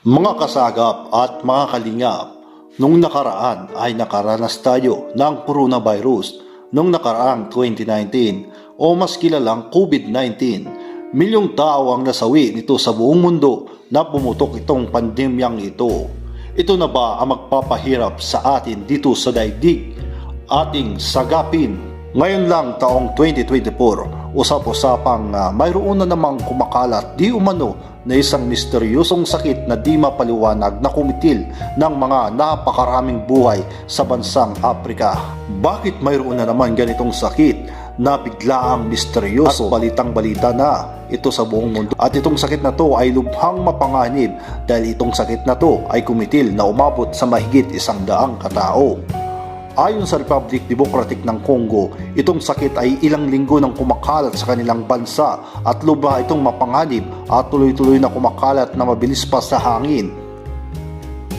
Mga kasagap at mga kalingap, nung nakaraan ay nakaranas tayo ng coronavirus nung nakaraang 2019 o mas kilalang COVID-19. Milyong tao ang nasawi nito sa buong mundo na pumutok itong pandemyang ito. Ito na ba ang magpapahirap sa atin dito sa daigdig? Ating sagapin. Ngayon lang taong 2024, usap-usapang mayroon na namang kumakalat di umano na isang misteryosong sakit na di mapaliwanag na kumitil ng mga napakaraming buhay sa bansang Afrika. Bakit mayroon na naman ganitong sakit na biglaang misteryoso at balitang-balita na ito sa buong mundo? At itong sakit na to ay lubhang mapanganib dahil itong sakit na to ay kumitil na umabot sa mahigit 100 katao. Ayon sa Republic Democratic ng Congo, itong sakit ay ilang linggo nang kumakalat sa kanilang bansa at lubha itong mapanganib at tuloy-tuloy na kumakalat na mabilis pa sa hangin.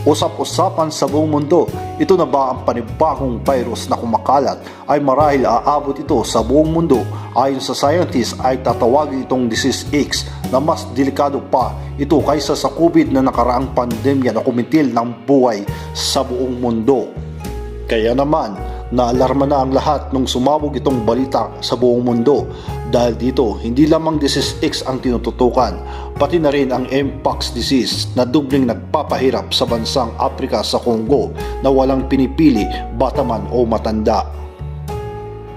Usap-usapan sa buong mundo, ito na ba ang panibagong virus na kumakalat ay marahil aabot ito sa buong mundo? Ayon sa scientists ay tatawagin itong Disease X na mas delikado pa ito kaysa sa COVID na nakaraang pandemya na kumitil ng buhay sa buong mundo. Kaya naman, naalarma na ang lahat nung sumabog itong balita sa buong mundo dahil dito hindi lamang Disease X ang tinututukan, pati na rin ang Mpox disease na dubling nagpapahirap sa bansang Afrika sa Congo na walang pinipili bata man o matanda.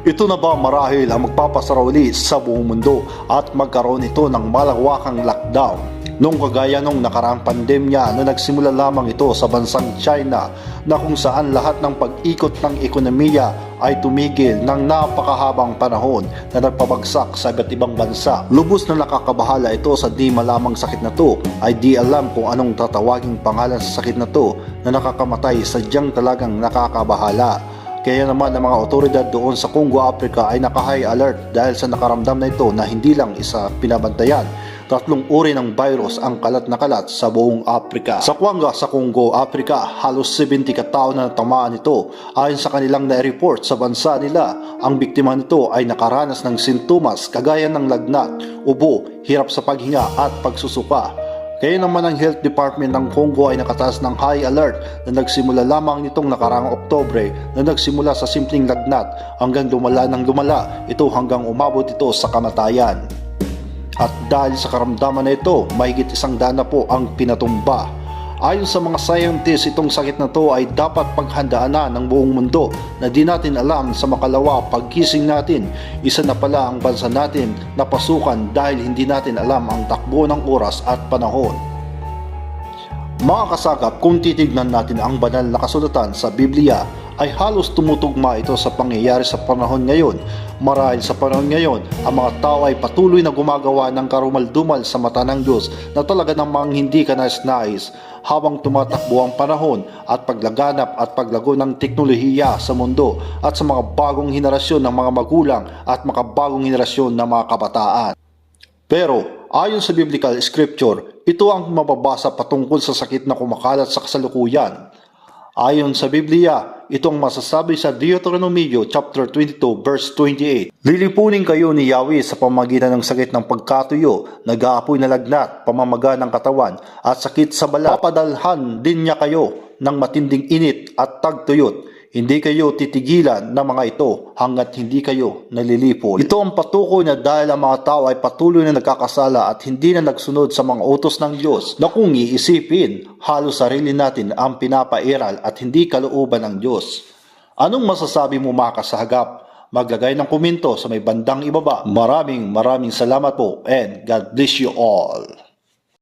Ito na ba marahil ang magpapasara uli sa buong mundo at magkaroon ito ng malawakang lockdown? Nung kagaya nung nakaraang pandemya na nagsimula lamang ito sa bansang China na kung saan lahat ng pag-ikot ng ekonomiya ay tumigil ng napakahabang panahon na nagpabagsak sa iba't ibang bansa. Lubos na nakakabahala ito sa di malamang sakit na to ay di alam kung anong tatawaging pangalan sa sakit na to na nakakamatay, sadyang talagang nakakabahala. Kaya naman ang mga otoridad doon sa Congo, Africa ay naka-high alert dahil sa nakaramdam na ito na hindi lang isa pinabantayan. 3 uri ng virus ang kalat na kalat sa buong Afrika. Sa Kwanga sa Congo, Africa, halos 70 katao na natamaan nito. Ayon sa kanilang na-report sa bansa nila, ang biktima nito ay nakaranas ng sintomas kagaya ng lagnat, ubo, hirap sa paghinga at pagsusuka. Kaya naman ang Health Department ng Congo ay nakataas ng high alert na nagsimula lamang nitong nakaraang Oktubre na nagsimula sa simpleng lagnat hanggang lumala ng lumala ito hanggang umabot ito sa kamatayan. At dahil sa karamdaman na ito, mahigit 100 na po ang pinatumba. Ayon sa mga scientists, itong sakit na to ay dapat paghandaan na ng buong mundo na di natin alam sa makalawa pagkising natin. Isa na pala ang bansa natin na pasukan dahil hindi natin alam ang takbo ng oras at panahon. Mga kasagap, kung titignan natin ang banal na kasulatan sa Biblia, ay halos tumutugma ito sa pangyayari sa panahon ngayon. Marahil sa panahon ngayon, ang mga tao ay patuloy na gumagawa ng karumal-dumal sa mata ng Diyos na talaga namang hindi kanais-nais habang tumatakbo ang panahon at paglaganap at paglago ng teknolohiya sa mundo at sa mga bagong henerasyon ng mga magulang at makabagong henerasyon ng mga kabataan. Pero ayon sa biblical scripture, ito ang mababasa patungkol sa sakit na kumakalat sa kasalukuyan. Ayon sa Biblia, itong masasabi sa Deuteronomio chapter 22 verse 28. Lilipunin kayo ni Yahweh sa pamamagitan ng sakit ng pagkatuyo, nag-aapoy na lagnat, pamamaga ng katawan, at sakit sa balat. Papadalhan din niya kayo ng matinding init at tagtuyot. Hindi kayo titigilan ng mga ito hanggat hindi kayo nalilipol. Ito ang patukoy na dahil ang mga tao ay patuloy na nagkakasala at hindi na nagsunod sa mga utos ng Diyos na kung iisipin, halos sarili natin ang pinapairal at hindi kalooban ng Diyos. Anong masasabi mo mga kasahagap? Maglagay ng komento sa may bandang ibaba. Maraming salamat po and God bless you all.